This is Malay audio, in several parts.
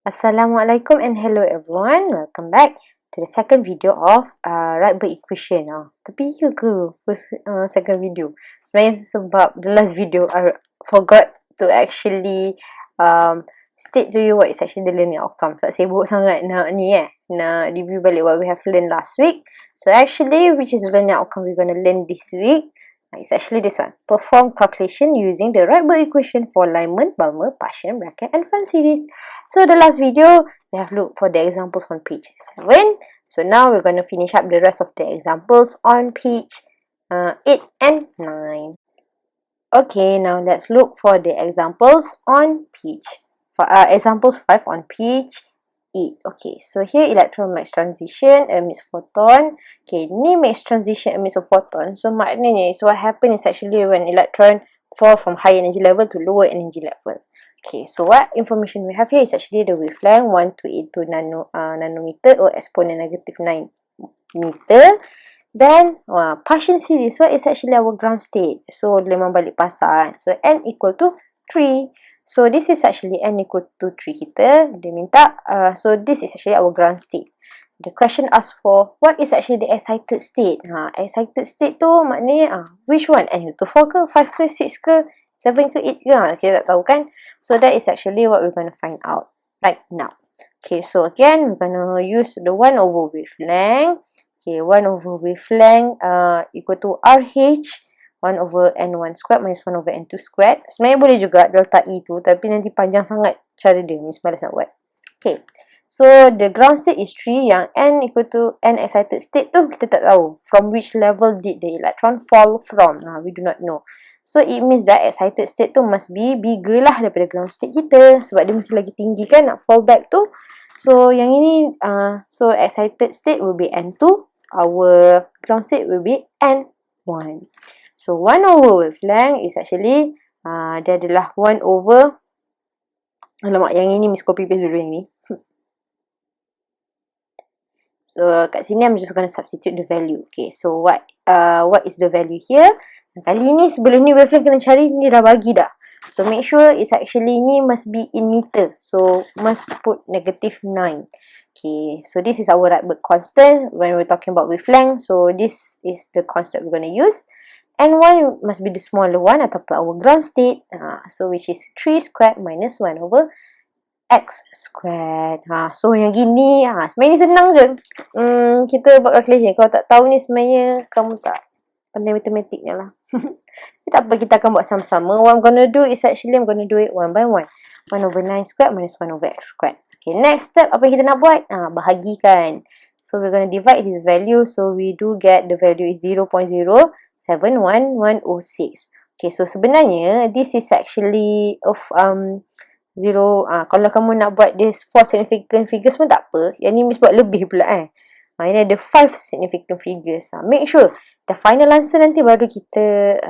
Assalamualaikum and hello everyone. Welcome back to the second video of Rydberg equation. Tapi ya ke second video? Sebenarnya sebab the last video I forgot to actually state to you what is actually the learning outcome. Tak sibuk sangat nak review balik what we have learned last week. So actually, which is the learning outcome we're going to learn this week? It's actually this one. Perform calculation using the Rydberg equation for Lyman, Balmer, Paschen, Brackett and Pfund series. So the last video, we have looked for the examples on page 7. So now we're going to finish up the rest of the examples on page 8 and 9. Okay, now let's look for the examples on page examples 5 on page 8. Okay, so here electron makes transition, emits photon. Okay, ni makes transition, emits a photon. So maknanya is what happens is actually when electron fall from high energy level to lower energy level. Okay, so what information we have here is actually the wavelength 1282 nanometer or exponent negative 9 meter. Then Paschen series, what is actually our ground state? So Lyman balik pasang. So n equal to 3. So this is actually n equal to 3 kita. Dia minta, so this is actually our ground state. The question asks for what is actually the excited state. Excited state tu maknanya which one? N equal to 4 ke, 5 ke, 6 ke, 7 ke, 8 ke? Kita tak tahu kan? So that is actually what we're going to find out right now. Okay, so again, we're going to use the 1 over wavelength. Okay, 1 over wavelength equal to RH 1 over N1 squared minus 1 over N2 squared. Sebenarnya boleh juga delta E tu, tapi nanti panjang sangat cara dia. Miss malas nak buat. Okay, so the ground state is 3, yang N equal to N excited state tu kita tak tahu. From which level did the electron fall from? We do not know. So it means that excited state tu must be bigger lah daripada ground state kita. Sebab dia mesti lagi tinggi kan nak fall back tu. So yang ini, so excited state will be N2. Our ground state will be N1. So 1 over wavelength is actually, dia adalah 1 over, alamak yang ini miss copy paste dulu yang ni. So kat sini I'm just going to substitute the value. Okay, so what is the value here? Kali ni sebelum ni wavelength kena cari, ni dah bagi dah. So make sure it's actually ni must be in meter. So must put negative 9. Okay, so this is our Rydberg constant when we're talking about wavelength. So this is the constant we're going to use. N1 must be the smaller one ataupun our ground state. So which is 3 squared minus 1 over X squared. So yang gini, sebenarnya senang je. Kita buat calculation. Kalau tak tahu ni sebenarnya kamu tak pandai matematiknya lah. Tak apa, kita akan buat sama-sama. What I'm going to do is actually I'm going to do it one by one. 1 over 9 squared minus 1 over X squared. Okay, next step apa yang kita nak buat? Bahagikan. So we're going to divide this value. So we do get the value is 0.071106. Okay, so sebenarnya this is actually of 0. Kalau kamu nak buat this 4 significant figures pun tak apa. Yang ni miss buat lebih pula ini ada 5 significant figures. Make sure the final answer nanti baru kita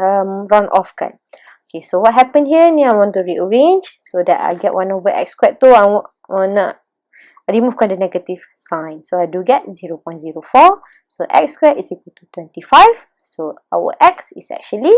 round off kan. Okay, so what happened here ni I want to rearrange so that I get 1 over X squared tu I nak removekan the negative sign. So I do get 0.04. So X squared is equal to 25. So our X is actually,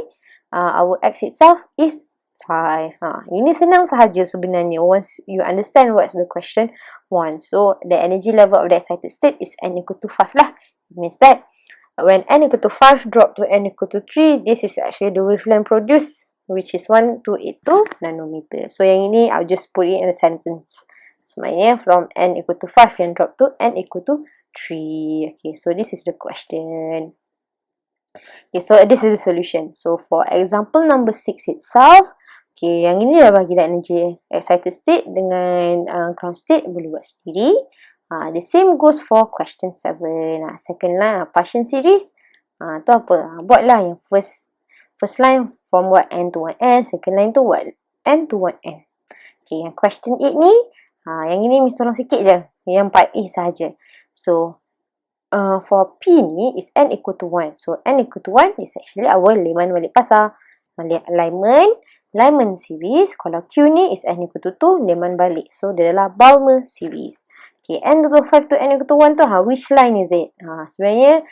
our X itself is 5. Ini senang sahaja sebenarnya once you understand what's the question wants. So the energy level of the excited state is N equal to 5 lah. It means that when N equal to 5 drop to N equal to 3, this is actually the wavelength produced, which is 1282 nanometer. So yang ini I'll just put it in a sentence. Sebenarnya from N equal to 5 yang drop to N equal to 3. Okay, so this is the question. Okay, so this is the solution. So for example number 6 itself, okay, yang ini dah bagi dah energy excited state dengan ground state, boleh buat sendiri. The same goes for question 7. Second line, Paschen series. Tu apa? Buatlah yang first line from what N to 1N, second line tu what N to 1N. Okay, yang question 8 ni, yang ini miss tolong sikit je. Yang part A sahaja. So, for P ni is N equal to 1. So, N equal to 1 is actually our Lyman balik pasar. Lyman series. Kalau Q ni is N equal to 2, Lyman balik. So, dia adalah Balmer series. Okay, N equal to 5 to N equal to 1 tu, which line is it? Sebenarnya,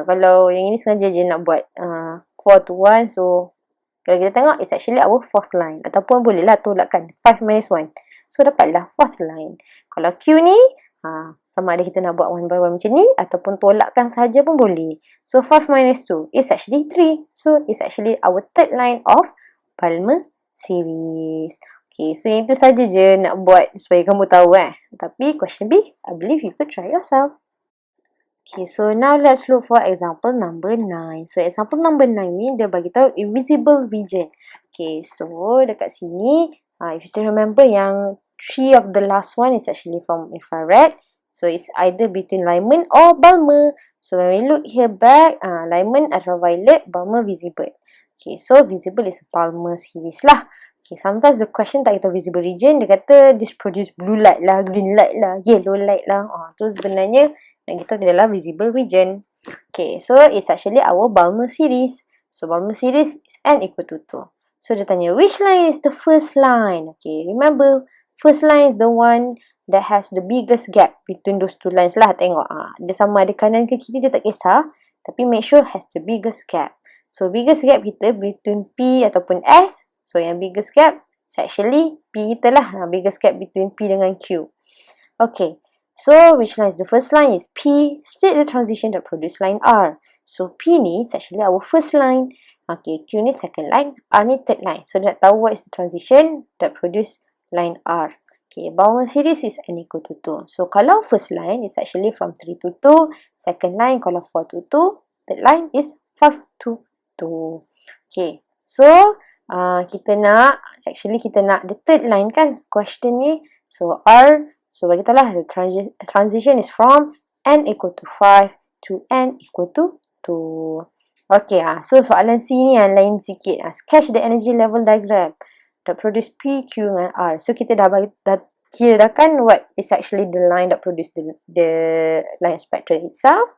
kalau yang ini sengaja je nak buat 4 to 1. So, kalau kita tengok, it's actually our fourth line. Ataupun bolehlah tolakkan 5 minus 1. So, dapatlah fourth line. Kalau Q ni, sama ada kita nak buat one by one macam ni ataupun tolakkan sahaja pun boleh. So 5 minus 2 is actually 3. So it's actually our third line of Balmer series. Okay, so yang itu saja je nak buat supaya kamu tahu Tapi question B, I believe you could try yourself. Okay, so now let's look for example number 9. So example number 9 ni dia bagi tahu invisible region. Okay, so dekat sini, if you still remember yang 3 of the last one is actually from infrared. So it's either between Lyman or Balmer. So when we look here back, Lyman ultraviolet, Balmer visible. Okay, so visible is a Balmer series lah. Okay, sometimes the question tak kata visible region, dia kata this produce blue light lah, green light lah, yellow light lah. Tu sebenarnya nak kita adalah visible region. Okay, so it's actually our Balmer series. So Balmer series is n equal to 2. So dia tanya, which line is the first line? Okay, remember, first line is the one that has the biggest gap between those two lines lah. Tengok, dia sama ada kanan ke kiri, dia tak kisah. Tapi make sure has the biggest gap. So biggest gap kita between P ataupun S. So yang biggest gap is actually P kita lah. Biggest gap between P dengan Q. Okay, so which line is the first line? Is P. State the transition that produce line R. So P ni is actually our first line. Okay, Q ni second line, R ni third line. So nak tahu what is the transition that produce line R. Okay, Balmer series is n equal to 2. So kalau first line is actually from 3 to 2, second line kalau 4 to 2, third line is 5 to 2. Okay, so kita nak the third line kan question ni. So R, so bagi tahu lah the transition is from n equal to 5 to n equal to 2. Okay, so soalan C ni yang lain sikit. Sketch the energy level diagram that produce P, Q dengan R. So kita dah kira kan what is actually the line that produce the line spectrum itself.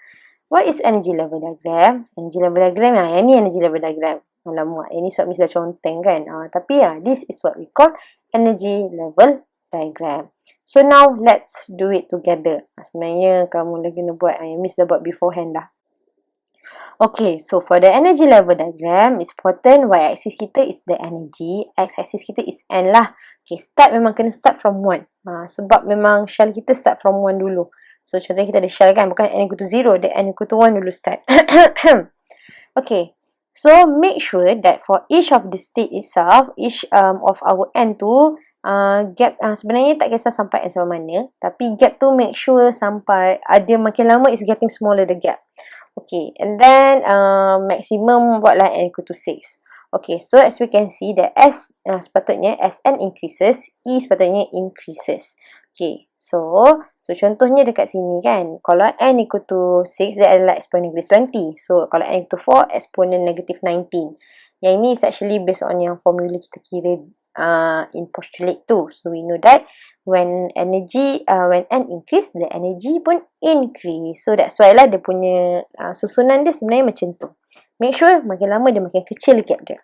What is energy level diagram? Energy level diagram, yang ni energy level diagram. Alamak, ini sebab mesti dah conteng kan. Tapi this is what we call energy level diagram. So now let's do it together. Sebenarnya kamu lagi nak buat yang Miss dah buat beforehand dah. Okay, so for the energy level diagram, it's important y-axis kita is the energy, x-axis kita is n lah. Okay, memang kena start from 1. Sebab memang shell kita start from 1 dulu. So contohnya kita ada shell kan, bukan n equal to 0, the n equal to 1 dulu start. Okay, so make sure that for each of the state itself, each of our n tu, gap sebenarnya tak kisah sampai n sama mana, tapi gap tu make sure sampai ada makin lama is getting smaller the gap. Okay, and then maximum buatlah n equal to 6. Okay, so as we can see that S sepatutnya as n increases, E sepatutnya increases. Okay, so contohnya dekat sini kan, kalau n equal to 6, dia adalah exponent negative 20. So kalau n equal to 4, exponent negative 19. Yang ini is actually based on yang formula kita kira in postulate tu. So we know that when n increase, the energy pun increase. So that's why lah dia punya susunan dia sebenarnya macam tu. Make sure makin lama dia makin kecil gap dia.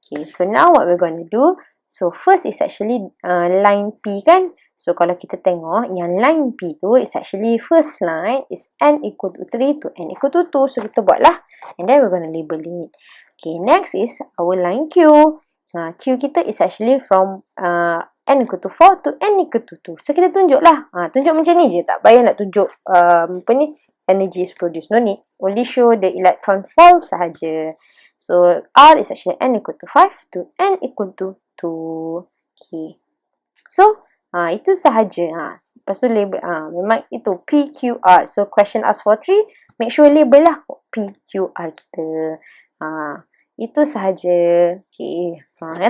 Okay, so now what we're going to do, so first is actually line P kan. So kalau kita tengok yang line P tu is actually first line is n equal to 3 to n equal to 2. So kita buat lah, and then we're going to label it. Okay, next is our line Q. Q kita is actually from n equal to 4 to n equal to 2. So kita tunjuk lah. Tunjuk macam ni je. Tak payah nak tunjuk energy is produced. No need. Only show the electron fall sahaja. So R is actually n equal to 5 to n equal to 2. Okay. So itu sahaja. Lepas tu label. Memang itu PQR. So question ask for 3. Make sure label lah PQR kita. Itu sahaja. Okay.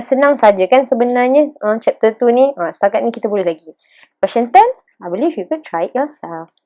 Senang saja kan sebenarnya chapter 2 ni. Setakat ni kita boleh lagi. Question 10. I believe you could try it yourself.